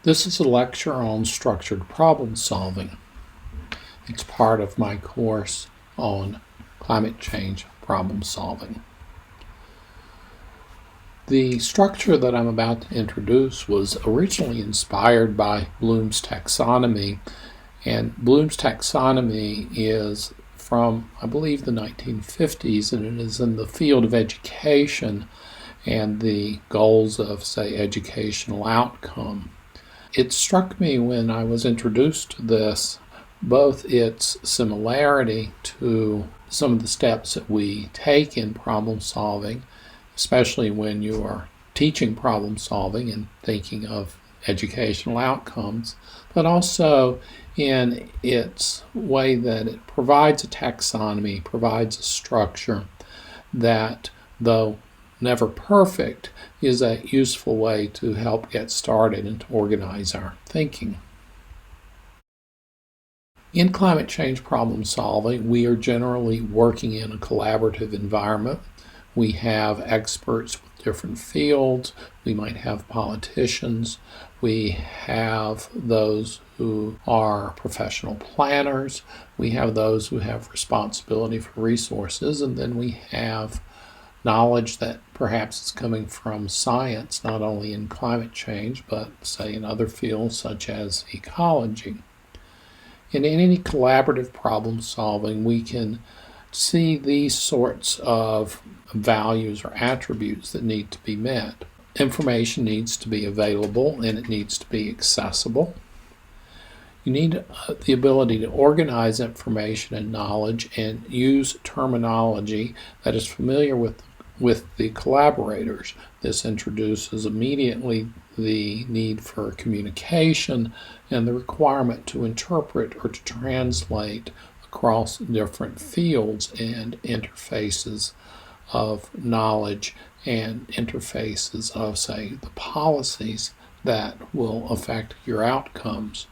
This is a lecture on structured problem solving. It's part of my course on climate change problem solving. The structure that I'm about to introduce was originally inspired by Bloom's taxonomy, and Bloom's taxonomy is from, I believe, the 1950s, and it is in the field of education and the goals of, say, educational outcome. It struck me when I was introduced to this, both its similarity to some of the steps that we take in problem solving, especially when you are teaching problem solving and thinking of educational outcomes, but also in its way that it provides a taxonomy, provides a structure that, though never perfect, is a useful way to help get started and to organize our thinking. In climate change problem solving, we are generally working in a collaborative environment. We have experts with different fields. We might have politicians. We have those who are professional planners. We have those who have responsibility for resources. And then we have knowledge that perhaps is coming from science, not only in climate change, but say in other fields such as ecology. In any collaborative problem solving, we can see these sorts of values or attributes that need to be met. Information needs to be available and it needs to be accessible. You need the ability to organize information and knowledge and use terminology that is familiar with the collaborators. This introduces immediately the need for communication and the requirement to interpret or to translate across different fields and interfaces of knowledge and interfaces of, say, the policies that will affect your outcomes.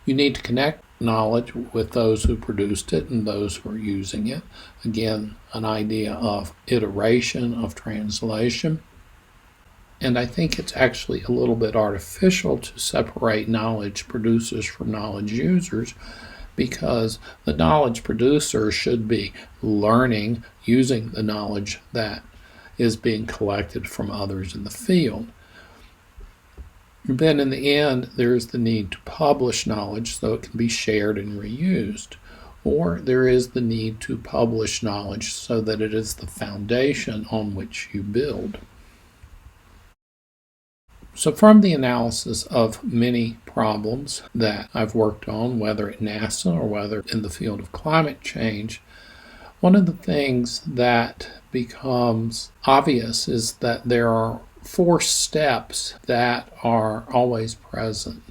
You need to connect knowledge with those who produced it and those who are using it. Again, an idea of iteration, of translation. And I think it's actually a little bit artificial to separate knowledge producers from knowledge users, because the knowledge producer should be learning using the knowledge that is being collected from others in the field. Then in the end, there is the need to publish knowledge so it can be shared and reused. Or there is the need to publish knowledge so that it is the foundation on which you build. So from the analysis of many problems that I've worked on, whether at NASA or whether in the field of climate change, one of the things that becomes obvious is that there are 4 steps that are always present.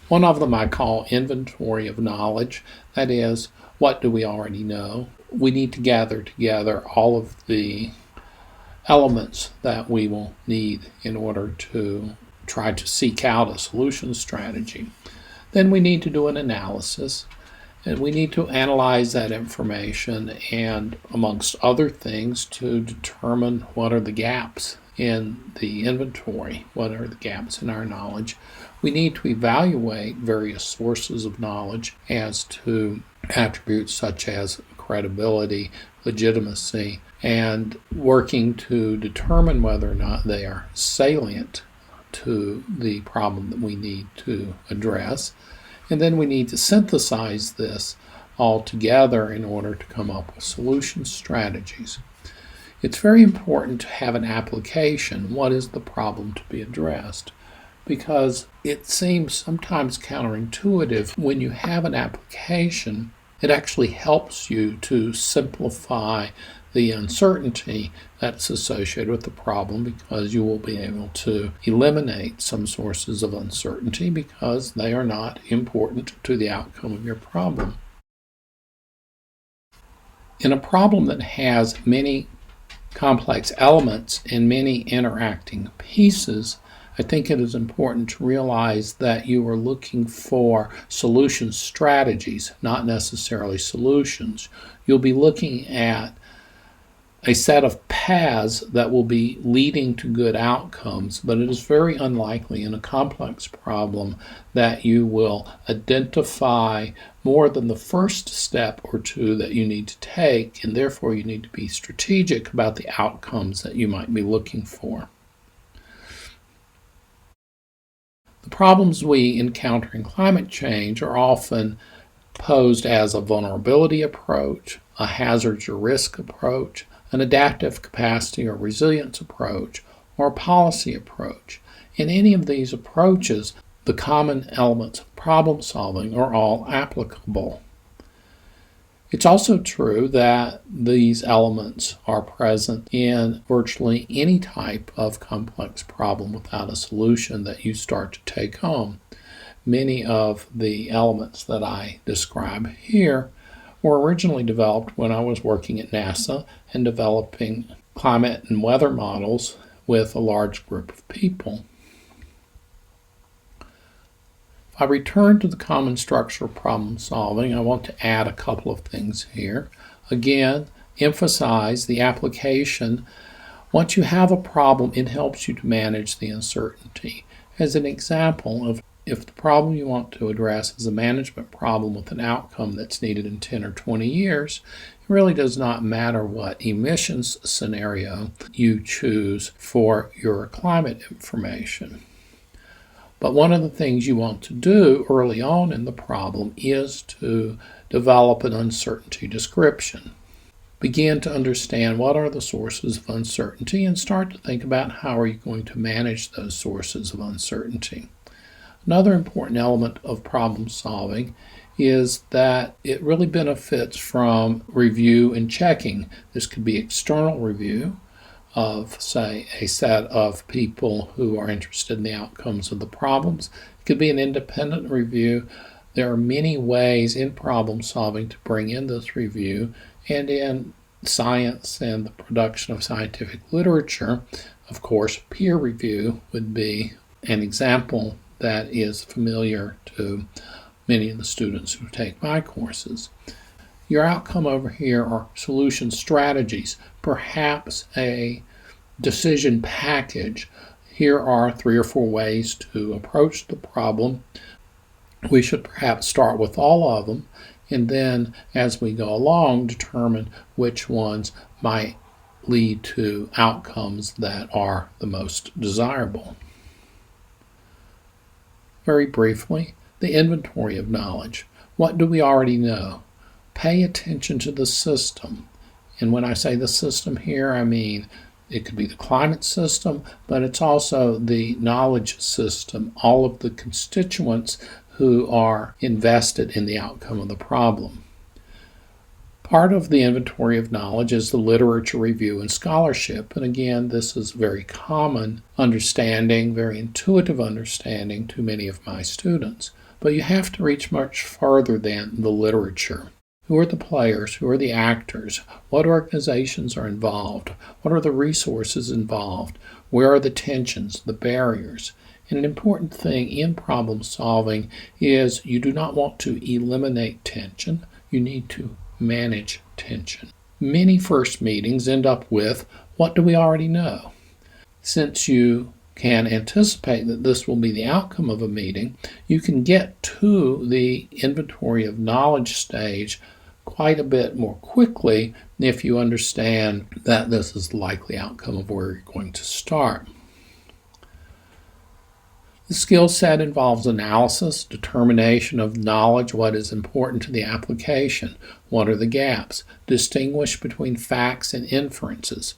One of them I call inventory of knowledge. That is, what do we already know? We need to gather together all of the elements that we will need in order to try to seek out a solution strategy. Then we need to do an analysis, and we need to analyze that information and, amongst other things, to determine what are the gaps in the inventory, what are the gaps in our knowledge. We need to evaluate various sources of knowledge as to attributes such as credibility, legitimacy, and working to determine whether or not they are salient to the problem that we need to address. And then we need to synthesize this all together in order to come up with solution strategies. It's very important to have an application. What is the problem to be addressed? Because it seems sometimes counterintuitive. When you have an application, it actually helps you to simplify the uncertainty that's associated with the problem, because you will be able to eliminate some sources of uncertainty because they are not important to the outcome of your problem. In a problem that has many complex elements and many interacting pieces, I think it is important to realize that you are looking for solution strategies, not necessarily solutions. You'll be looking at a set of paths that will be leading to good outcomes, but it is very unlikely in a complex problem that you will identify more than the first step or two that you need to take, and therefore you need to be strategic about the outcomes that you might be looking for. The problems we encounter in climate change are often posed as a vulnerability approach, a hazards or risk approach, an adaptive capacity or resilience approach, or a policy approach. In any of these approaches, the common elements of problem solving are all applicable. It's also true that these elements are present in virtually any type of complex problem without a solution that you start to take home. Many of the elements that I describe here were originally developed when I was working at NASA and developing climate and weather models with a large group of people. If I return to the common structure of problem solving, I want to add a couple of things here. Again, emphasize the application. Once you have a problem, it helps you to manage the uncertainty. As an example of if the problem you want to address is a management problem with an outcome that's needed in 10 or 20 years, it really does not matter what emissions scenario you choose for your climate information. But one of the things you want to do early on in the problem is to develop an uncertainty description. Begin to understand what are the sources of uncertainty and start to think about how are you going to manage those sources of uncertainty. Another important element of problem solving is that it really benefits from review and checking. This could be external review of, say, a set of people who are interested in the outcomes of the problems. It could be an independent review. There are many ways in problem solving to bring in this review, and in science and the production of scientific literature, of course, peer review would be an example that is familiar to many of the students who take my courses. Your outcome over here are solution strategies, perhaps a decision package. Here are 3 or 4 ways to approach the problem. We should perhaps start with all of them, and then as we go along, determine which ones might lead to outcomes that are the most desirable. Very briefly, the inventory of knowledge. What do we already know? Pay attention to the system. And when I say the system here, I mean it could be the climate system, but it's also the knowledge system, all of the constituents who are invested in the outcome of the problem. Part of the inventory of knowledge is the literature review and scholarship. And again, this is very common understanding, very intuitive understanding to many of my students. But you have to reach much further than the literature. Who are the players? Who are the actors? What organizations are involved? What are the resources involved? Where are the tensions, the barriers? And an important thing in problem solving is you do not want to eliminate tension. You need to manage tension. Many first meetings end up with, what do we already know? Since you can anticipate that this will be the outcome of a meeting, you can get to the inventory of knowledge stage quite a bit more quickly if you understand that this is the likely outcome of where you're going to start. The skill set involves analysis, determination of knowledge, what is important to the application, what are the gaps, distinguish between facts and inferences.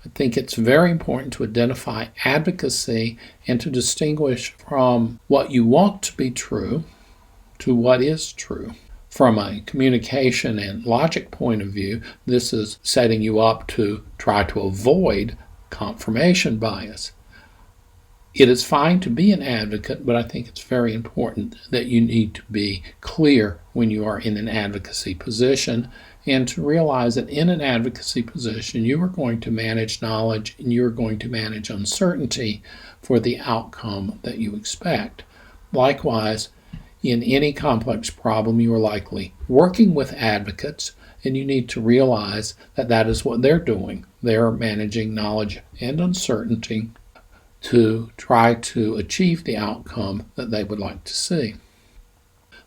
I think it's very important to identify advocacy and to distinguish from what you want to be true to what is true. From a communication and logic point of view, this is setting you up to try to avoid confirmation bias. It is fine to be an advocate, but I think it's very important that you need to be clear when you are in an advocacy position and to realize that in an advocacy position, you are going to manage knowledge and you're going to manage uncertainty for the outcome that you expect. Likewise, in any complex problem, you are likely working with advocates and you need to realize that that is what they're doing. They're managing knowledge and uncertainty to try to achieve the outcome that they would like to see.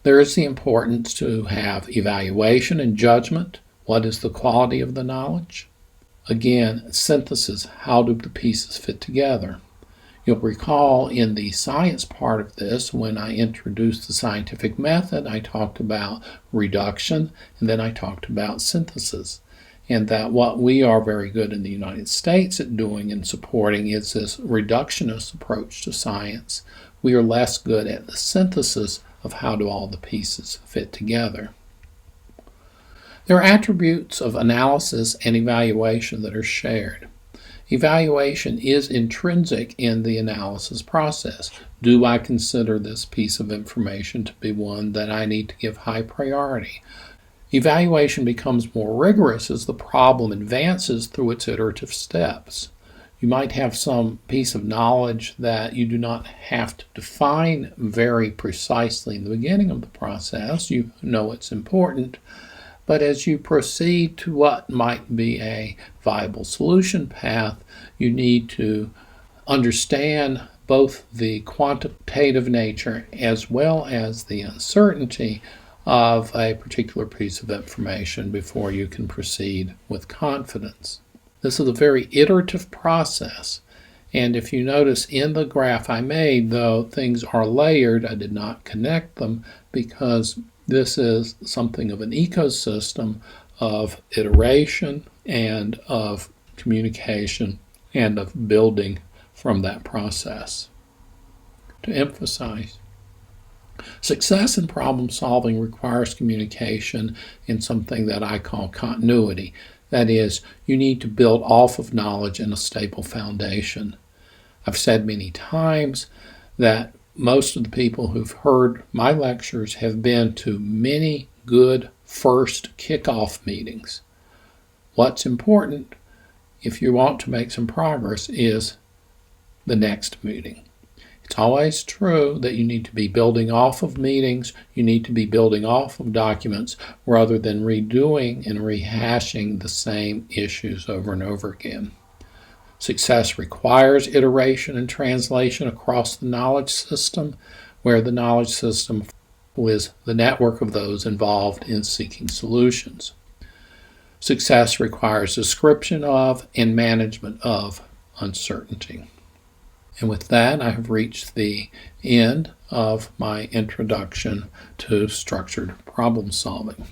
There is the importance to have evaluation and judgment. What is the quality of the knowledge? Again, synthesis. How do the pieces fit together? You'll recall in the science part of this, when I introduced the scientific method, I talked about reduction, and then I talked about synthesis. And that what we are very good in the United States at doing and supporting is this reductionist approach to science. We are less good at the synthesis of how do all the pieces fit together. There are attributes of analysis and evaluation that are shared. Evaluation is intrinsic in the analysis process. Do I consider this piece of information to be one that I need to give high priority? Evaluation becomes more rigorous as the problem advances through its iterative steps. You might have some piece of knowledge that you do not have to define very precisely in the beginning of the process. You know it's important. But as you proceed to what might be a viable solution path, you need to understand both the quantitative nature as well as the uncertainty of a particular piece of information before you can proceed with confidence. This is a very iterative process. And if you notice in the graph I made, though things are layered, I did not connect them because this is something of an ecosystem of iteration and of communication and of building from that process. To emphasize, success in problem solving requires communication in something that I call continuity. That is, you need to build off of knowledge in a stable foundation. I've said many times that most of the people who've heard my lectures have been to many good first kickoff meetings. What's important, if you want to make some progress, is the next meeting. It's always true that you need to be building off of meetings, you need to be building off of documents rather than redoing and rehashing the same issues over and over again. Success requires iteration and translation across the knowledge system, where the knowledge system is the network of those involved in seeking solutions. Success requires description of and management of uncertainty. And with that, I have reached the end of my introduction to structured problem solving.